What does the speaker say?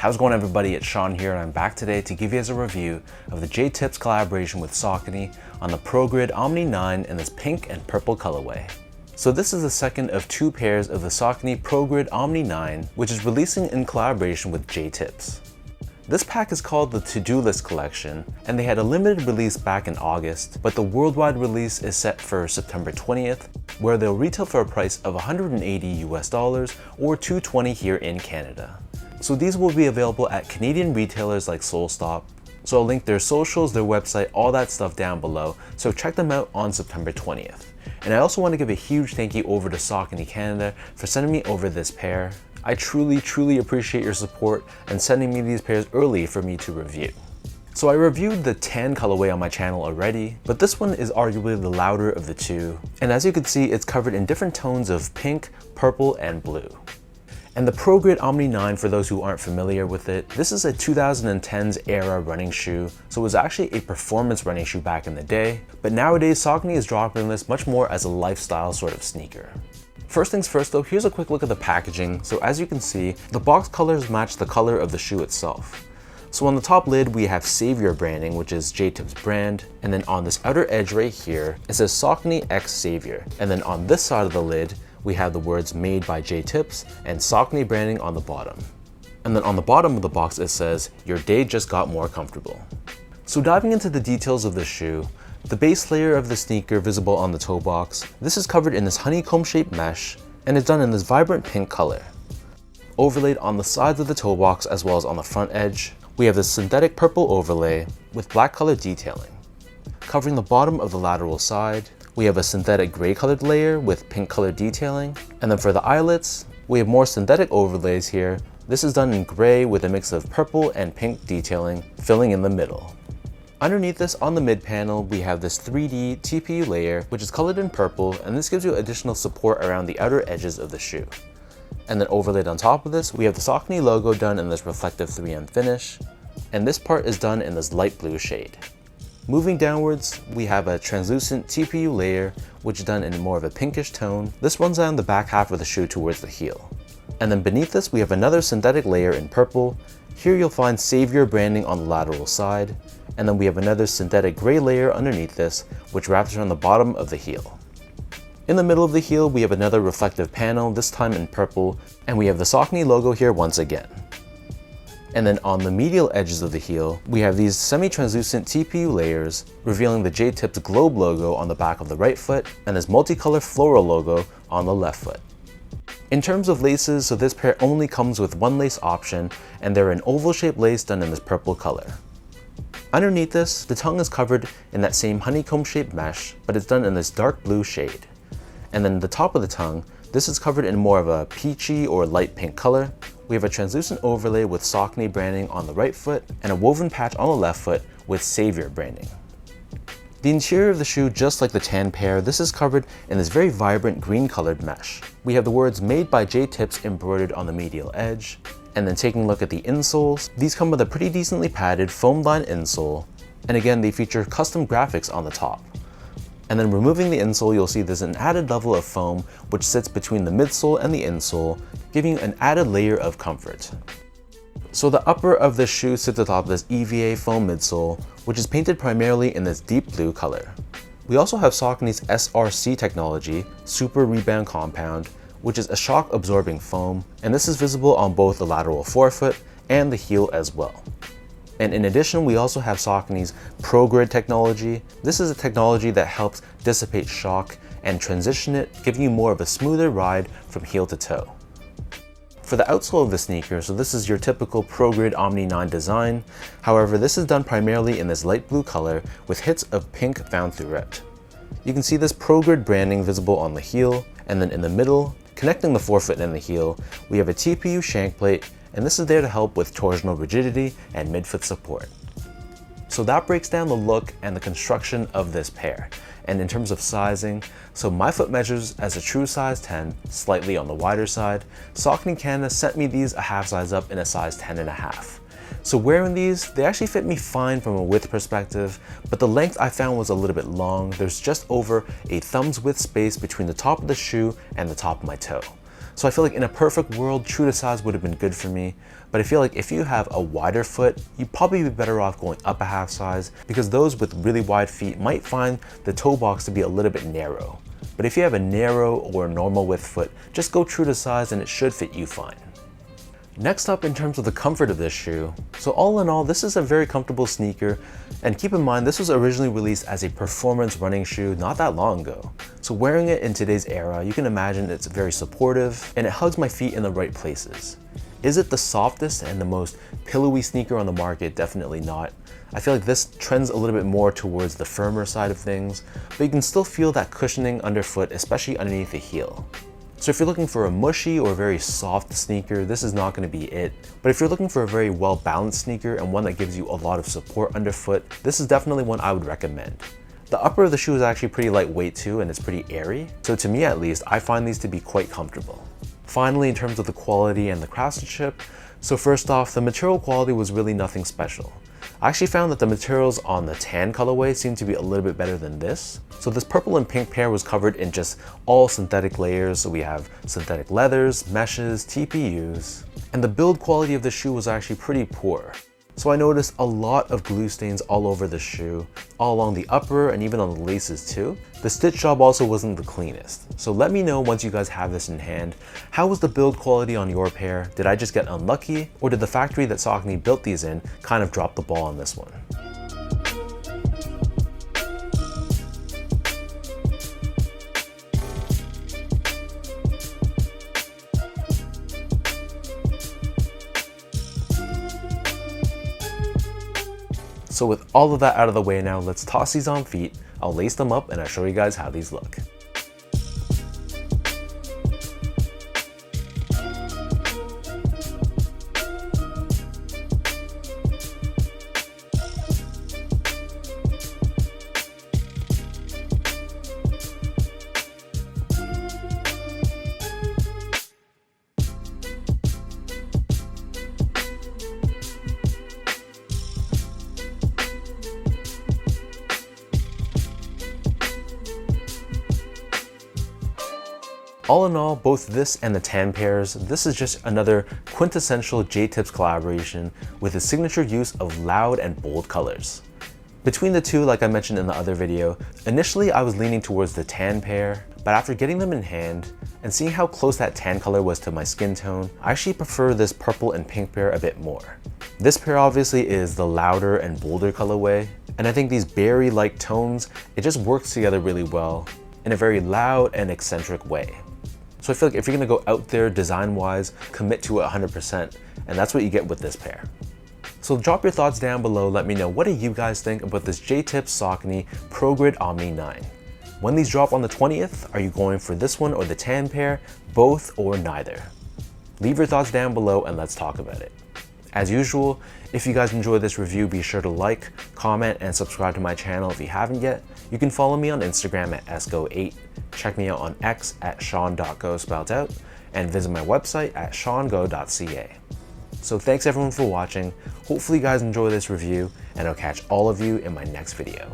How's it going, everybody? It's Sean here, and I'm back today to give you guys a review of the J-Tips collaboration with Saucony on the Progrid Omni 9 in this pink and purple colorway. So this is the second of two pairs of the Saucony Progrid Omni 9, which is releasing in collaboration with J-Tips. This pack is called the To-Do List Collection, and they had a limited release back in August, but the worldwide release is set for September 20th, where they'll retail for a price of $180 US or $220 here in Canada. So these will be available at Canadian retailers like SoleStop. So I'll link their socials, their website, all that stuff down below, so check them out on September 20th. And I also want to give a huge thank you over to Saucony Canada for sending me over this pair. I truly appreciate your support and sending me these pairs early for me to review. So I reviewed the tan colorway on my channel already, but this one is arguably the louder of the two. And as you can see, it's covered in different tones of pink, purple, and blue. And the Progrid Omni 9, for those who aren't familiar with it, this is a 2010s era running shoe, so it was actually a performance running shoe back in the day, but nowadays Saucony is dropping this much more as a lifestyle sort of sneaker. First things first though, here's a quick look at the packaging. So as you can see, the box colors match the color of the shoe itself. So on the top lid, we have Savior branding, which is J-Tips brand, and then on this outer edge right here, it says Saucony X Savior, and then on this side of the lid, we have the words made by J-Tips and Saucony branding on the bottom. And then on the bottom of the box it says, your day just got more comfortable. So diving into the details of the shoe, the base layer of the sneaker visible on the toe box, this is covered in this honeycomb shaped mesh and is done in this vibrant pink color. Overlaid on the sides of the toe box as well as on the front edge, we have this synthetic purple overlay with black color detailing. Covering the bottom of the lateral side, we have a synthetic gray colored layer with pink colored detailing. And then for the eyelets, we have more synthetic overlays here. This is done in gray with a mix of purple and pink detailing, filling in the middle. Underneath this, on the mid panel, we have this 3D TPU layer, which is colored in purple, and this gives you additional support around the outer edges of the shoe. And then overlaid on top of this, we have the Saucony logo done in this reflective 3M finish, and this part is done in this light blue shade. Moving downwards, we have a translucent TPU layer, which is done in more of a pinkish tone. This runs down the back half of the shoe towards the heel. And then beneath this, we have another synthetic layer in purple. Here you'll find Savior branding on the lateral side. And then we have another synthetic gray layer underneath this, which wraps around the bottom of the heel. In the middle of the heel, we have another reflective panel, this time in purple, and we have the Saucony logo here once again. And then on the medial edges of the heel, we have these semi-translucent TPU layers, revealing the J-Tips globe logo on the back of the right foot, and this multicolor floral logo on the left foot. In terms of laces, so this pair only comes with one lace option, and they're an oval-shaped lace done in this purple color. Underneath this, the tongue is covered in that same honeycomb-shaped mesh, but it's done in this dark blue shade. And then the top of the tongue, this is covered in more of a peachy or light pink color. We have a translucent overlay with Saucony branding on the right foot and a woven patch on the left foot with Savior branding. The interior of the shoe, just like the tan pair, this is covered in this very vibrant green colored mesh. We have the words made by J-Tips embroidered on the medial edge. And then taking a look at the insoles, these come with a pretty decently padded foam lined insole. And again, they feature custom graphics on the top. And then removing the insole, you'll see there's an added level of foam which sits between the midsole and the insole, giving you an added layer of comfort. So the upper of the shoe sits atop this EVA foam midsole, which is painted primarily in this deep blue color. We also have Saucony's SRC technology, Super Rebound Compound, which is a shock absorbing foam, and this is visible on both the lateral forefoot and the heel as well. And in addition, we also have Saucony's Progrid technology. This is a technology that helps dissipate shock and transition it, giving you more of a smoother ride from heel to toe. For the outsole of the sneaker, so this is your typical Progrid Omni 9 design. However, this is done primarily in this light blue color with hits of pink found throughout. You can see this Progrid branding visible on the heel, and then in the middle, connecting the forefoot and the heel, we have a TPU shank plate, and this is there to help with torsional rigidity and midfoot support. So that breaks down the look and the construction of this pair. And in terms of sizing, so my foot measures as a true size 10, slightly on the wider side. Saucony Canada sent me these a half size up in a size 10.5. So wearing these, they actually fit me fine from a width perspective, but the length I found was a little bit long. There's just over a thumb's width space between the top of the shoe and the top of my toe. So I feel like in a perfect world, true to size would have been good for me. But I feel like if you have a wider foot, you'd probably be better off going up a half size, because those with really wide feet might find the toe box to be a little bit narrow. But if you have a narrow or normal width foot, just go true to size and it should fit you fine. Next up, in terms of the comfort of this shoe, so all in all, this is a very comfortable sneaker, and keep in mind this was originally released as a performance running shoe not that long ago. So wearing it in today's era, you can imagine it's very supportive and it hugs my feet in the right places. Is it the softest and the most pillowy sneaker on the market? Definitely not. I feel like this trends a little bit more towards the firmer side of things, but you can still feel that cushioning underfoot, especially underneath the heel. So if you're looking for a mushy or very soft sneaker, this is not going to be it. But if you're looking for a very well-balanced sneaker and one that gives you a lot of support underfoot, this is definitely one I would recommend. The upper of the shoe is actually pretty lightweight too, and it's pretty airy. So to me at least, I find these to be quite comfortable. Finally, in terms of the quality and the craftsmanship, so first off, the material quality was really nothing special. I actually found that the materials on the tan colorway seemed to be a little bit better than this. So this purple and pink pair was covered in just all synthetic layers. So we have synthetic leathers, meshes, TPUs, and the build quality of the shoe was actually pretty poor. So I noticed a lot of glue stains all over the shoe, all along the upper and even on the laces too. The stitch job also wasn't the cleanest. So let me know once you guys have this in hand, how was the build quality on your pair? Did I just get unlucky, or did the factory that Saucony built these in kind of drop the ball on this one? So with all of that out of the way now, let's toss these on feet. I'll lace them up and I'll show you guys how these look. All in all, both this and the tan pairs, this is just another quintessential J-Tips collaboration with a signature use of loud and bold colors. Between the two, like I mentioned in the other video, initially I was leaning towards the tan pair, but after getting them in hand and seeing how close that tan color was to my skin tone, I actually prefer this purple and pink pair a bit more. This pair obviously is the louder and bolder colorway, and I think these berry-like tones, it just works together really well in a very loud and eccentric way. So I feel like if you're gonna go out there design-wise, commit to it 100%, and that's what you get with this pair. So drop your thoughts down below, let me know what do you guys think about this J-Tips Saucony Progrid Omni 9. When these drop on the 20th, are you going for this one or the tan pair, both or neither? Leave your thoughts down below and let's talk about it. As usual, if you guys enjoyed this review, be sure to like, comment, and subscribe to my channel if you haven't yet. You can follow me on Instagram at esgo8, check me out on X at sean.go spelled out, and visit my website at seango.ca. So thanks everyone for watching, hopefully you guys enjoy this review, and I'll catch all of you in my next video.